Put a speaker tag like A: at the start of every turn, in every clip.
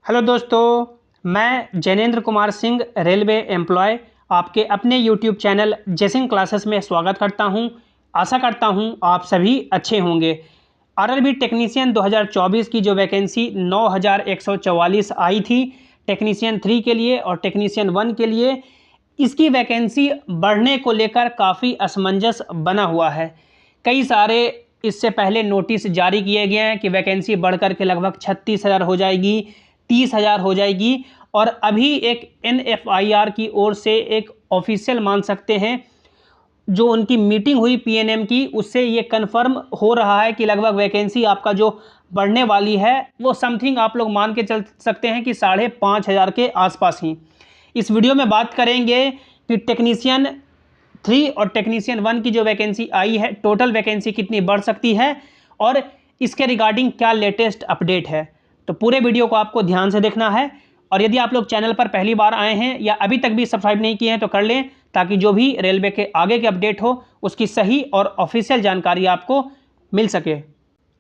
A: Hello दोस्तों, मैं Jainendra Kumar Singh railway employ आपके अपने यूट्यूब चैनल जैसिंग क्लासेस में स्वागत करता हूं। आशा करता हूं आप सभी अच्छे होंगे। आरआरबी टेक्नीशियन 2024 की जो वैकेंसी 9144 आई थी टेक्नीशियन 3 के लिए और टेक्नीशियन 1 के लिए, इसकी वैकेंसी बढ़ने को लेकर काफ़ी असमंजस बना हुआ है। कई सारे इससे पहले नोटिस जारी किए गए हैं कि वैकेंसी बढ़कर के लगभग 36,000 हो जाएगी, 30,000 हो जाएगी। और अभी एक NFIR की ओर से एक ऑफिशियल मान सकते हैं, जो उनकी मीटिंग हुई पीएनएम की, उससे ये कन्फर्म हो रहा है कि लगभग वैकेंसी आपका जो बढ़ने वाली है वो समथिंग आप लोग मान के चल सकते हैं कि 5,500 के आसपास ही। इस वीडियो में बात करेंगे कि टेक्नीशियन 3 और टेक्नीशियन 1 की जो वैकेंसी आई है, टोटल वैकेंसी कितनी बढ़ सकती है और इसके रिगार्डिंग क्या लेटेस्ट अपडेट है। तो पूरे वीडियो को आपको ध्यान से देखना है। और यदि आप लोग चैनल पर पहली बार आए हैं या अभी तक भी सब्सक्राइब नहीं किए हैं तो कर लें, ताकि जो भी रेलवे के आगे के अपडेट हो उसकी सही और ऑफिशियल जानकारी आपको मिल सके।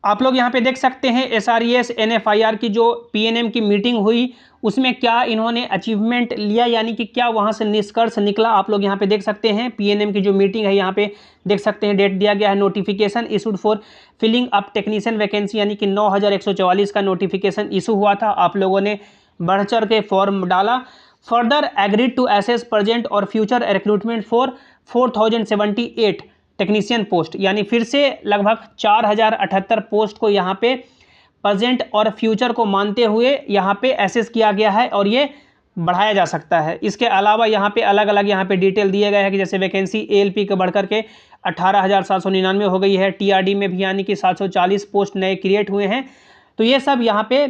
A: आप लोग यहाँ पे देख सकते हैं SRES NFIR की जो पीएनएम की मीटिंग हुई, उसमें क्या इन्होंने अचीवमेंट लिया, यानी कि क्या वहाँ से निष्कर्ष निकला। आप लोग यहाँ पे देख सकते हैं पीएनएम की जो मीटिंग है, यहाँ पे देख सकते हैं डेट दिया गया है। Notification issued for filling up technician vacancy, यानी कि 9144 का नोटिफिकेशन इशू हुआ था। आप लोगों ने बढ़ चढ़ के फॉर्म डाला। Further agreed to assess present और future recruitment for 4078 technician post, यानी फिर से लगभग 4078 पोस्ट को यहाँ पे प्रेजेंट और फ्यूचर को मानते हुए यहाँ पे एसेस किया गया है और ये बढ़ाया जा सकता है। इसके अलावा यहाँ पे अलग अलग यहाँ पे डिटेल दिए गए हैं कि जैसे वैकेंसी ALP के बढ़कर के 18,799 हो गई है। TRD में भी यानी कि 740 पोस्ट नए क्रिएट हुए हैं। तो ये सब यहाँ पे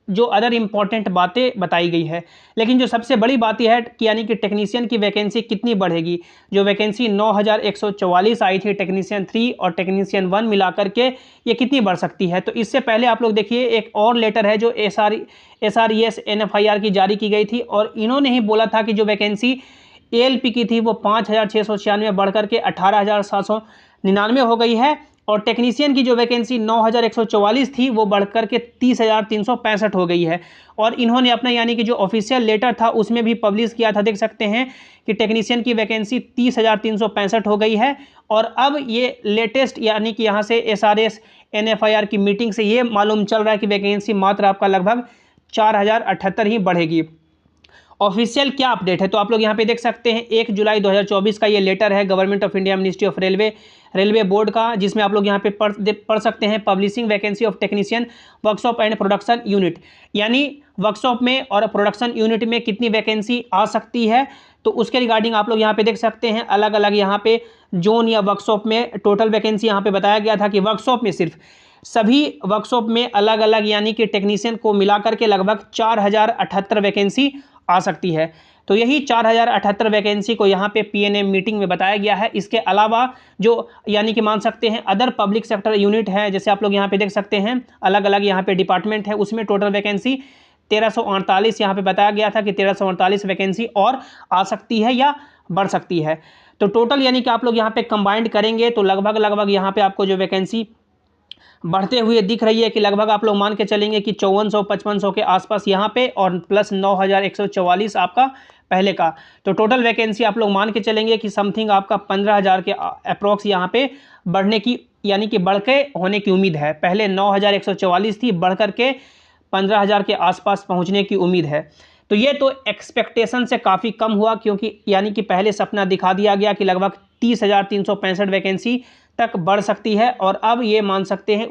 A: जो अदर इंपॉर्टेंट बातें बताई गई है। लेकिन जो सबसे बड़ी बात यह है कि यानी कि टेक्नीशियन की वैकेंसी कितनी बढ़ेगी। जो वैकेंसी 9144 आई थी टेक्नीशियन 3 और टेक्नीशियन 1 मिलाकर के, ये कितनी बढ़ सकती है। तो इससे पहले आप लोग देखिए, एक और लेटर है जो SRES NFIR की जारी की गई थी और इन्होंने ही बोला था कि जो वैकेंसी ALP की थी वो 5,696 बढ़कर के 18,799 हो गई है और टेक्नीशियन की जो वैकेंसी 9144 थी वो बढ़कर के 30,365 हो गई है। और इन्होंने अपना यानी कि जो ऑफिशियल लेटर था उसमें भी पब्लिश किया था, देख सकते हैं कि टेक्नीशियन की वैकेंसी 30,365 हो गई है। और अब ये लेटेस्ट यानी कि यहाँ से SRES NFIR की मीटिंग से ये मालूम चल रहा है कि वैकेंसी मात्र आपका लगभग 4,078 ही बढ़ेगी। ऑफिशियल क्या अपडेट है तो आप लोग यहाँ पे देख सकते हैं 1 जुलाई 2024 का ये लेटर है government of India ministry of railway board का, जिसमें आप लोग यहाँ पे पढ़ सकते हैं publishing vacancy of technician workshop and production unit, यानी वर्कशॉप में और प्रोडक्शन यूनिट में कितनी वैकेंसी आ सकती है। तो उसके रिगार्डिंग आप लोग यहाँ पे देख सकते हैं अलग अलग यहाँ पे जोन या वर्कशॉप में टोटल वैकेंसी यहाँ पे बताया गया था कि वर्कशॉप में सिर्फ सभी वर्कशॉप में अलग अलग यानी कि टेक्नीशियन को मिलाकर के लगभग 4,078 वैकेंसी आ सकती है। तो यही 4,078 वैकेंसी को यहाँ पे पीएनएम मीटिंग में बताया गया है। इसके अलावा जो यानी कि मान सकते हैं अदर पब्लिक सेक्टर यूनिट है, जैसे आप लोग यहाँ पे देख सकते हैं अलग अलग यहाँ पे डिपार्टमेंट है, उसमें टोटल वैकेंसी 1,348 यहाँ पे बताया गया था कि 1,348 वैकेंसी और आ सकती है या बढ़ सकती है। तो टोटल यानी कि आप लोग यहाँ पे कंबाइंड करेंगे तो लगभग यहाँ पे आपको जो वैकेंसी बढ़ते हुए दिख रही है कि लगभग आप लोग मान के चलेंगे कि 5400-5500 के आसपास यहाँ पे और प्लस 9144 आपका पहले का। तो टोटल वैकेंसी आप लोग मान के चलेंगे कि समथिंग आपका 15,000 के अप्रॉक्स यहाँ पे बढ़ने की यानी कि बढ़ के होने की उम्मीद है। पहले 9144 थी, बढ़ करके 15,000 के आसपास पहुँचने की उम्मीद है। तो ये तो एक्सपेक्टेशन से काफ़ी कम हुआ, क्योंकि यानी कि पहले सपना दिखा दिया गया कि लगभग 30,365 वैकेंसी तक बढ़ सकती है और अब ये मान सकते हैं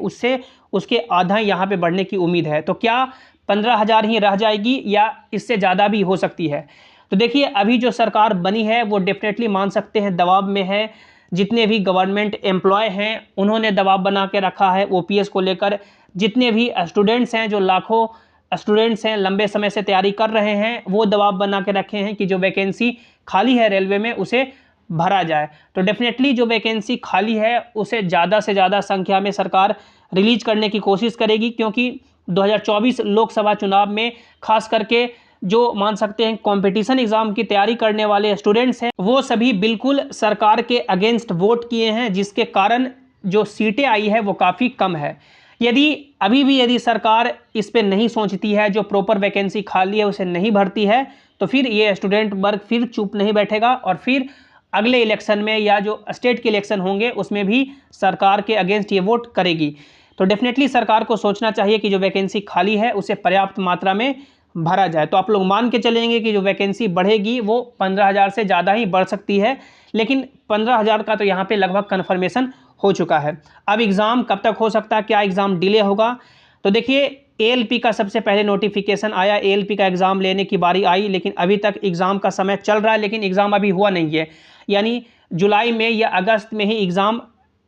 A: उसके आधा यहाँ पे बढ़ने की उम्मीद है। तो क्या 15,000 ही रह जाएगी या इससे ज़्यादा भी हो सकती है। तो देखिए, अभी जो सरकार बनी है वो डेफिनेटली मान सकते हैं दबाव में है। जितने भी गवर्नमेंट एम्प्लॉय हैं उन्होंने दबाव बना के रखा है OPS को लेकर। जितने भी स्टूडेंट्स हैं, जो लाखों स्टूडेंट्स हैं लंबे समय से तैयारी कर रहे हैं, वो दबाव बना के रखे हैं कि जो वैकेंसी खाली है रेलवे में उसे भरा जाए। तो डेफिनेटली जो वैकेंसी खाली है उसे ज़्यादा से ज़्यादा संख्या में सरकार रिलीज करने की कोशिश करेगी, क्योंकि 2024 लोकसभा चुनाव में खास करके जो मान सकते हैं कंपटीशन एग्जाम की तैयारी करने वाले स्टूडेंट्स हैं वो सभी बिल्कुल सरकार के अगेंस्ट वोट किए हैं, जिसके कारण जो सीटें आई है वो काफ़ी कम है। यदि अभी भी यदि सरकार इस पे नहीं सोचती है, जो प्रॉपर वैकेंसी खाली है उसे नहीं भरती है, तो फिर ये स्टूडेंट वर्ग फिर चुप नहीं बैठेगा और फिर अगले इलेक्शन में या जो स्टेट के इलेक्शन होंगे उसमें भी सरकार के अगेंस्ट ये वोट करेगी। तो डेफिनेटली सरकार को सोचना चाहिए कि जो वैकेंसी खाली है उसे पर्याप्त मात्रा में भरा जाए। तो आप लोग मान के चलेंगे कि जो वैकेंसी बढ़ेगी वो 15,000 से ज़्यादा ही बढ़ सकती है, लेकिन 15,000 का तो यहाँ पे लगभग कन्फर्मेशन हो चुका है। अब एग्ज़ाम कब तक हो सकता है, क्या एग्ज़ाम डिले होगा? तो देखिए एएलपी का सबसे पहले नोटिफिकेशन आया, एएलपी का एग्ज़ाम लेने की बारी आई, लेकिन अभी तक एग्ज़ाम का समय चल रहा है, लेकिन एग्ज़ाम अभी हुआ नहीं है। यानी जुलाई में या अगस्त में ही एग्ज़ाम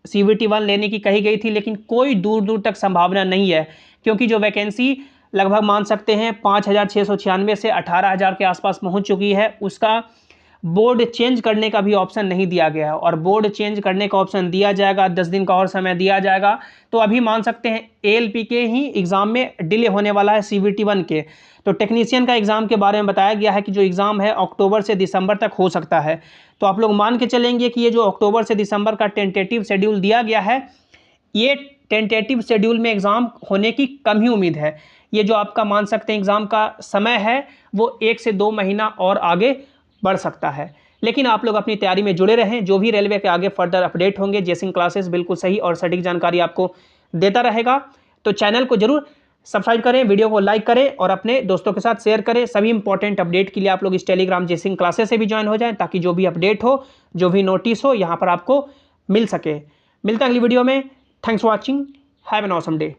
A: CBT 1 लेने की कही गई थी, लेकिन कोई दूर दूर तक संभावना नहीं है, क्योंकि जो वैकेंसी लगभग मान सकते हैं 5,696 से 18,000 के आसपास पहुंच चुकी है, उसका बोर्ड चेंज करने का भी ऑप्शन नहीं दिया गया है। और बोर्ड चेंज करने का ऑप्शन दिया जाएगा, 10 दिन का और समय दिया जाएगा, तो अभी मान सकते हैं एएलपी के ही एग्ज़ाम में डिले होने वाला है CBT 1 के। तो टेक्नीशियन का एग्ज़ाम के बारे में बताया गया है कि जो एग्ज़ाम है अक्टूबर से दिसंबर तक हो सकता है। तो आप लोग मान के चलेंगे कि ये जो अक्टूबर से दिसंबर का टेंटेटिव शेड्यूल दिया गया है, ये टेंटेटिव शेड्यूल में एग्ज़ाम होने की कम ही उम्मीद है। ये जो आपका मान सकते हैं एग्ज़ाम का समय है वो 1 से 2 महीना और आगे बढ़ सकता है। लेकिन आप लोग अपनी तैयारी में जुड़े रहें, जो भी रेलवे के आगे फर्दर अपडेट होंगे, जेसिंग क्लासेस बिल्कुल सही और सटीक जानकारी आपको देता रहेगा। तो चैनल को जरूर सब्सक्राइब करें, वीडियो को लाइक करें और अपने दोस्तों के साथ शेयर करें। सभी इंपॉर्टेंट अपडेट के लिए आप लोग इस टेलीग्राम जेसिंग क्लासेस से भी ज्वाइन हो जाएं, ताकि जो भी अपडेट हो, जो भी नोटिस हो, यहाँ पर आपको मिल सके। मिलता है अगली वीडियो में। Thanks for watching, have an awesome day.